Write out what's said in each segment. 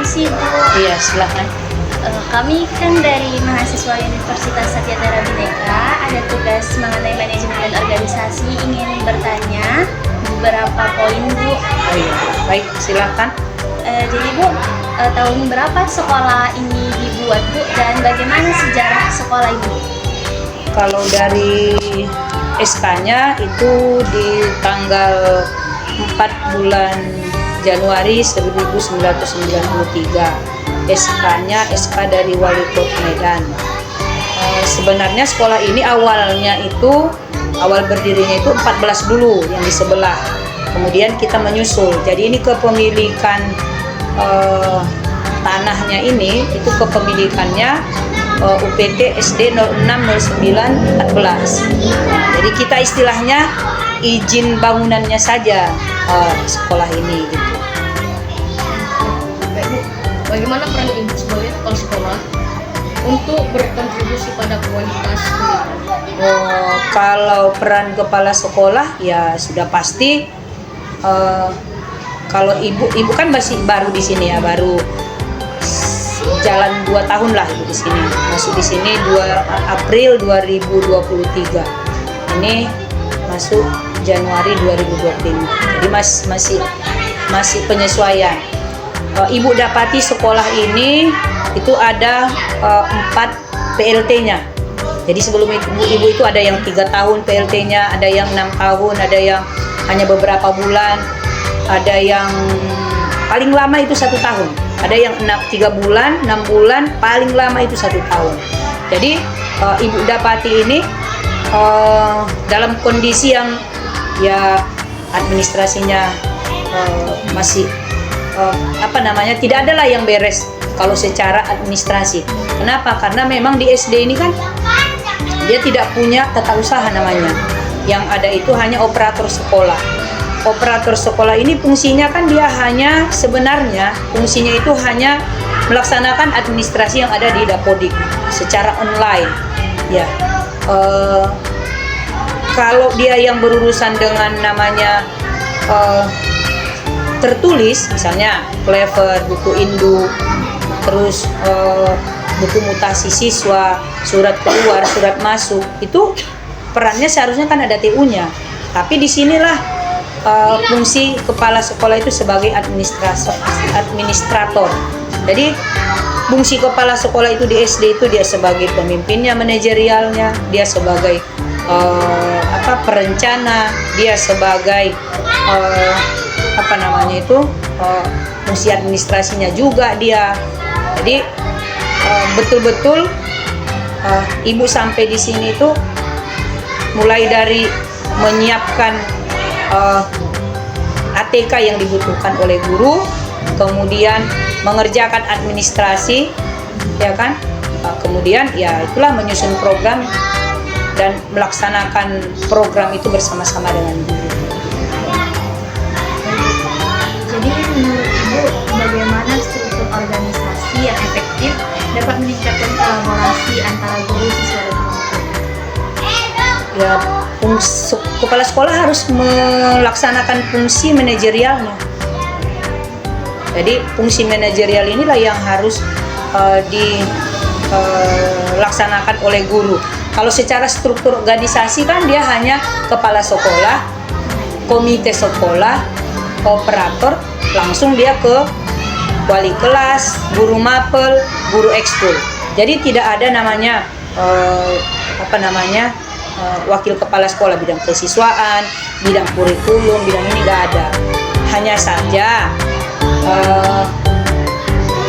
permisi Bu. Iya, silakan. Kami kan dari mahasiswa Universitas Satyadhara Bhinneka, ada tugas mengenai manajemen dan organisasi, ingin bertanya beberapa poin Bu. Oh iya, baik, silakan. Jadi Bu, tahun berapa sekolah ini dibuat Bu, dan bagaimana sejarah sekolah ini? Kalau dari SK-nya itu di tanggal 4 bulan Januari 1993. SK-nya SK dari Wali Kota Medan. Sebenarnya sekolah ini awalnya itu, awal berdirinya itu 14 dulu yang di sebelah. Kemudian kita menyusul. Jadi ini kepemilikan tanahnya ini, itu kepemilikannya UPT SD 060914. Jadi kita istilahnya izin bangunannya saja sekolah ini gitu. Bagaimana peran Ibu sebagai kepala sekolah untuk berkontribusi pada kualitas pendidikan? Kalau peran kepala sekolah ya sudah pasti, kalau ibu kan masih baru di sini ya, baru jalan 2 tahun lah ibu di sini. Masuk di sini 2 April 2023. Ini masuk Januari 2025. Jadi masih penyesuaian. Ibu dapati sekolah ini itu ada 4 PLT-nya. Jadi sebelum ibu itu ada yang 3 tahun PLT-nya, ada yang 6 tahun, ada yang hanya beberapa bulan, ada yang paling lama itu 1 tahun, ada yang 3 bulan, 6 bulan, paling lama itu 1 tahun. Jadi ibu dapati ini dalam kondisi yang ya administrasinya masih tidak ada lah yang beres kalau secara administrasi. Kenapa? Karena memang di SD ini kan dia tidak punya tata usaha namanya. Yang ada itu hanya operator sekolah. Operator sekolah ini fungsinya kan dia hanya, sebenarnya fungsinya itu hanya melaksanakan administrasi yang ada di Dapodik secara online. Ya, kalau dia yang berurusan dengan namanya tertulis, misalnya Clever, buku induk, terus buku mutasi siswa, surat keluar, surat masuk, itu perannya seharusnya kan ada TU-nya. Tapi disinilah fungsi kepala sekolah itu sebagai administrator. Jadi fungsi kepala sekolah itu di SD itu dia sebagai pemimpinnya, manajerialnya, dia sebagai perencana, dia sebagai fungsi administrasinya juga dia. Jadi betul-betul ibu sampai di sini itu mulai dari menyiapkan ATK yang dibutuhkan oleh guru, kemudian mengerjakan administrasi, ya kan, kemudian ya itulah menyusun program dan melaksanakan program itu bersama-sama dengan guru. Jadi menurut Ibu, bagaimana struktur organisasi yang efektif dapat meningkatkan kolaborasi antara guru, siswa, dan orang tua? Ya, kepala sekolah harus melaksanakan fungsi manajerialnya. Jadi fungsi manajerial inilah yang harus dilaksanakan oleh guru. Kalau secara struktur organisasi kan dia hanya kepala sekolah, komite sekolah, operator, langsung dia ke wali kelas, guru mapel, guru ekskul. Jadi tidak ada namanya wakil kepala sekolah bidang kesiswaan, bidang kurikulum, bidang ini nggak ada. Hanya saja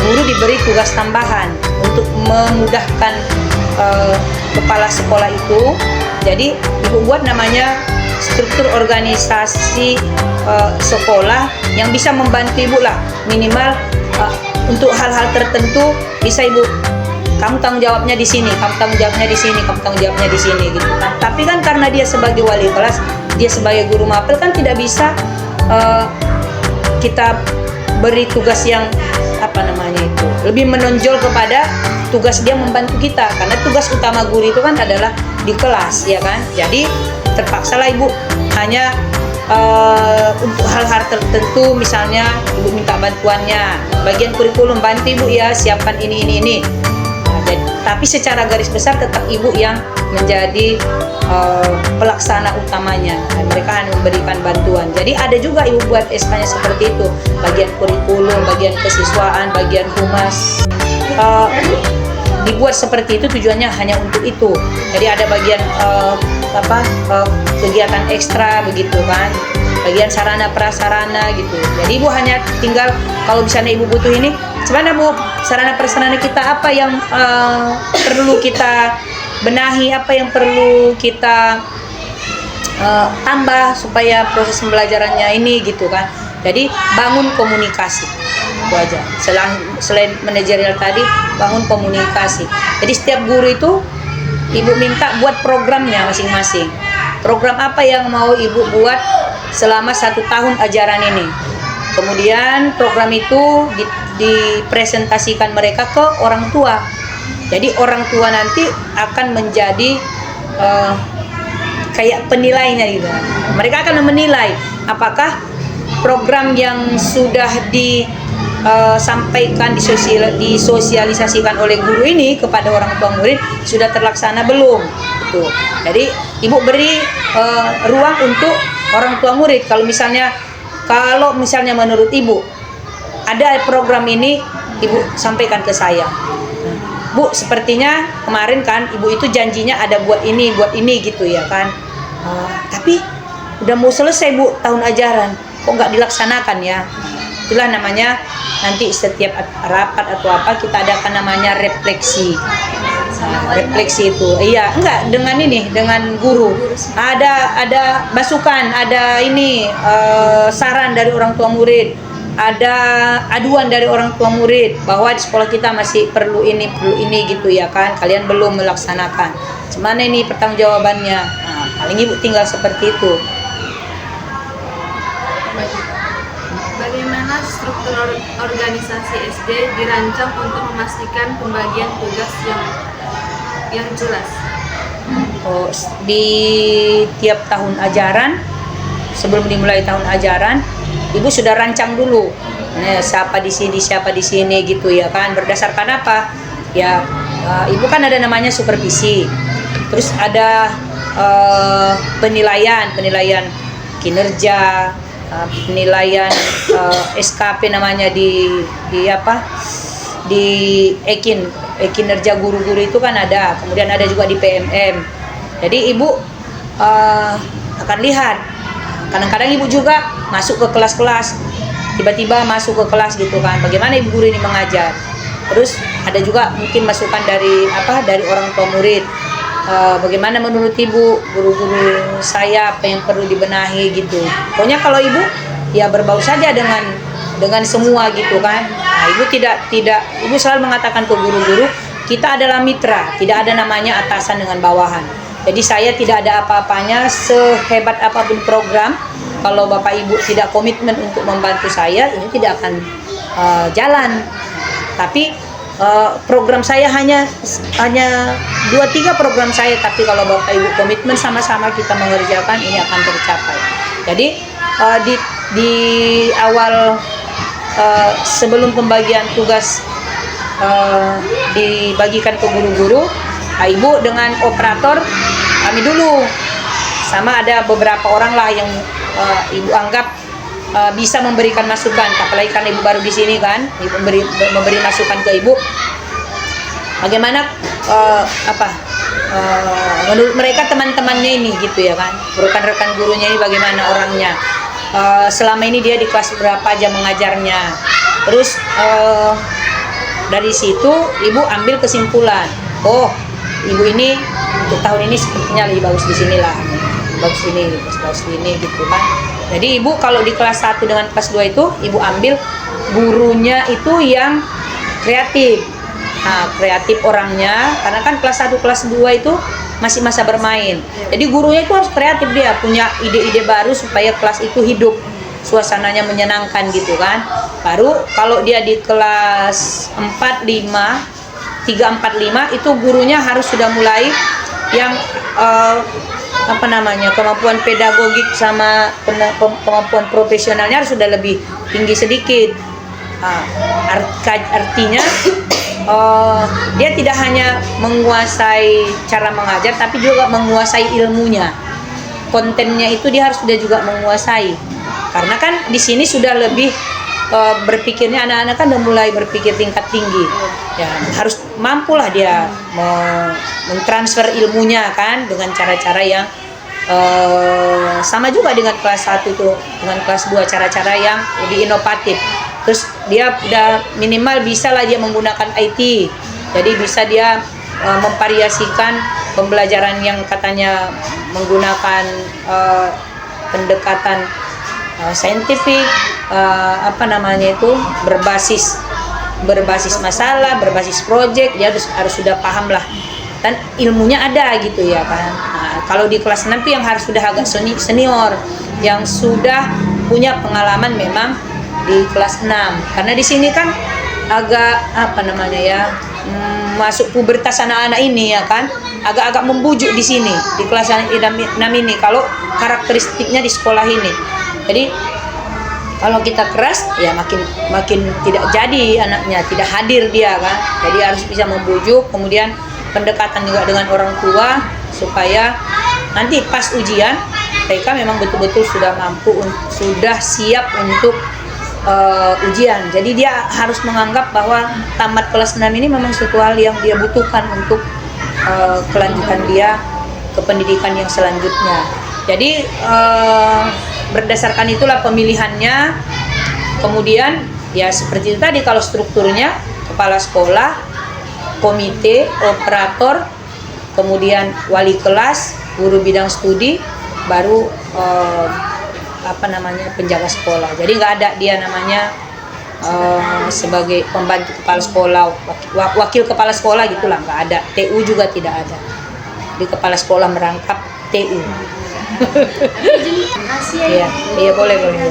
guru diberi tugas tambahan untuk memudahkan kepala sekolah itu. Jadi ibu buat namanya struktur organisasi sekolah yang bisa membantu ibu lah, minimal untuk hal-hal tertentu bisa ibu, kamu tanggung jawabnya di sini, kamu tanggung jawabnya di sini, kamu tanggung jawabnya di sini gitu kan. Tapi kan karena dia sebagai wali kelas, dia sebagai guru mapel kan tidak bisa kita beri tugas yang lebih menonjol kepada tugas dia membantu kita, karena tugas utama guru itu kan adalah di kelas, ya kan. Jadi terpaksalah ibu hanya untuk hal-hal tertentu, misalnya ibu minta bantuannya, bagian kurikulum bantu ibu ya siapkan ini. Tapi secara garis besar tetap ibu yang menjadi pelaksana utamanya, dan mereka hanya memberikan bantuan. Jadi ada juga ibu buat SK-nya seperti itu, bagian kurikulum, bagian kesiswaan, bagian humas. Dibuat seperti itu tujuannya hanya untuk itu. Jadi ada bagian kegiatan ekstra begitu kan, bagian sarana prasarana gitu. Jadi ibu hanya tinggal kalau misalnya ibu butuh ini, sebenarnya bu sarana prasarana kita apa yang perlu kita benahi, apa yang perlu kita tambah supaya proses pembelajarannya ini gitu kan. Jadi bangun komunikasi itu aja. Selain manajerial tadi, bangun komunikasi. Jadi setiap guru itu ibu minta buat programnya masing-masing. Program apa yang mau ibu buat selama 1 tahun ajaran ini. Kemudian program itu dipresentasikan mereka ke orang tua. Jadi orang tua nanti akan menjadi kayak penilainya gitu. Mereka akan menilai apakah program yang sudah disampaikan, disosialisasikan oleh guru ini kepada orang tua murid sudah terlaksana belum. Gitu. Jadi ibu beri ruang untuk orang tua murid. Kalau misalnya menurut ibu ada program ini, ibu sampaikan ke saya. Bu, sepertinya kemarin kan ibu itu janjinya ada buat ini gitu ya kan. Tapi udah mau selesai bu tahun ajaran, kok nggak dilaksanakan ya. Itulah namanya nanti setiap rapat atau apa kita adakan namanya refleksi. Refleksi itu iya enggak dengan guru ada masukan, ada saran dari orang tua murid, ada aduan dari orang tua murid bahwa di sekolah kita masih perlu ini gitu ya kan, kalian belum melaksanakan, gimana ini pertanggungjawabannya. Paling ibu tinggal seperti itu. Bagaimana struktur organisasi SD dirancang untuk memastikan pembagian tugas yang jelas? Di tiap tahun ajaran, sebelum dimulai tahun ajaran, ibu sudah rancang dulu. Siapa di sini gitu ya kan. Berdasarkan apa? Ya, ibu kan ada namanya supervisi. Terus ada penilaian kinerja, penilaian SKP namanya di kinerja guru-guru itu kan ada, kemudian ada juga di PMM. Jadi ibu akan lihat, kadang-kadang ibu juga masuk ke kelas-kelas, tiba-tiba masuk ke kelas gitu kan, bagaimana ibu guru ini mengajar. Terus ada juga mungkin masukan dari orang tua murid, bagaimana menurut ibu guru-guru saya apa yang perlu dibenahi gitu. Pokoknya kalau ibu ya berbau saja dengan semua gitu kan. Nah, ibu selalu mengatakan ke guru-guru, kita adalah mitra, tidak ada namanya atasan dengan bawahan. Jadi saya tidak ada apa-apanya, sehebat apapun program, kalau bapak ibu tidak komitmen untuk membantu saya, ini tidak akan jalan. Tapi program saya hanya 2-3 program saya, tapi kalau bapak ibu komitmen sama-sama kita mengerjakan, ini akan tercapai. Jadi di awal sebelum pembagian tugas dibagikan ke guru-guru, ibu dengan operator kami dulu, sama ada beberapa orang lah yang ibu anggap bisa memberikan masukan. Apalagi kan ibu baru di sini kan, ibu memberi masukan ke ibu bagaimana menurut mereka teman-temannya ini gitu ya kan, rekan-rekan gurunya ini bagaimana orangnya, selama ini dia di kelas berapa jam mengajarnya. Terus dari situ ibu ambil kesimpulan, ibu ini untuk tahun ini sepertinya lebih bagus di sini lah, bagus ini gitu kan. Jadi ibu kalau di kelas 1 dengan kelas 2 itu ibu ambil gurunya itu yang kreatif. Nah, kreatif orangnya, karena kan kelas 1 kelas 2 itu masih masa bermain. Jadi gurunya itu harus kreatif, dia punya ide-ide baru supaya kelas itu hidup, suasananya menyenangkan gitu kan. Baru kalau dia di kelas 4, 5, 3, 4, 5 itu gurunya harus sudah mulai yang apa namanya, kemampuan pedagogik sama kemampuan profesionalnya harus sudah lebih tinggi sedikit. Artinya dia tidak hanya menguasai cara mengajar, tapi juga menguasai ilmunya. Kontennya itu dia harus sudah juga menguasai. Karena kan di sini sudah lebih berpikirnya, anak-anak kan udah mulai berpikir tingkat tinggi. Ya, harus mampulah dia mentransfer ilmunya kan dengan cara-cara yang sama juga dengan kelas 1 tuh, dengan kelas 2 cara-cara yang lebih inovatif. Terus dia udah minimal bisa lah dia menggunakan IT. Jadi bisa dia memvariasikan pembelajaran yang katanya menggunakan pendekatan saintifik, apa namanya itu, berbasis masalah, berbasis project, dia harus sudah paham lah, dan ilmunya ada gitu ya kan. Nah, kalau di kelas 6 itu yang harus sudah agak senior, yang sudah punya pengalaman memang di kelas 6, karena di sini kan agak apa namanya ya, masuk pubertas anak-anak ini ya kan, agak-agak membujuk di sini di kelas 6 ini kalau karakteristiknya di sekolah ini. Jadi kalau kita keras ya makin tidak jadi anaknya, tidak hadir dia kan. Jadi harus bisa membujuk, kemudian pendekatan juga dengan orang tua supaya nanti pas ujian mereka memang betul-betul sudah mampu, sudah siap untuk ujian. Jadi dia harus menganggap bahwa tamat kelas 6 ini memang suatu hal yang dia butuhkan untuk kelanjutan dia ke pendidikan yang selanjutnya. Jadi berdasarkan itulah pemilihannya. Kemudian ya seperti itu tadi, kalau strukturnya kepala sekolah, komite, operator, kemudian wali kelas, guru bidang studi, baru apa namanya, penjaga sekolah. Jadi nggak ada dia namanya sebagai pembantu kepala sekolah, wakil kepala sekolah gitulah, nggak ada. TU juga tidak ada. Di kepala sekolah merangkap TU. Terima kasih ya. Iya, boleh. Caranya.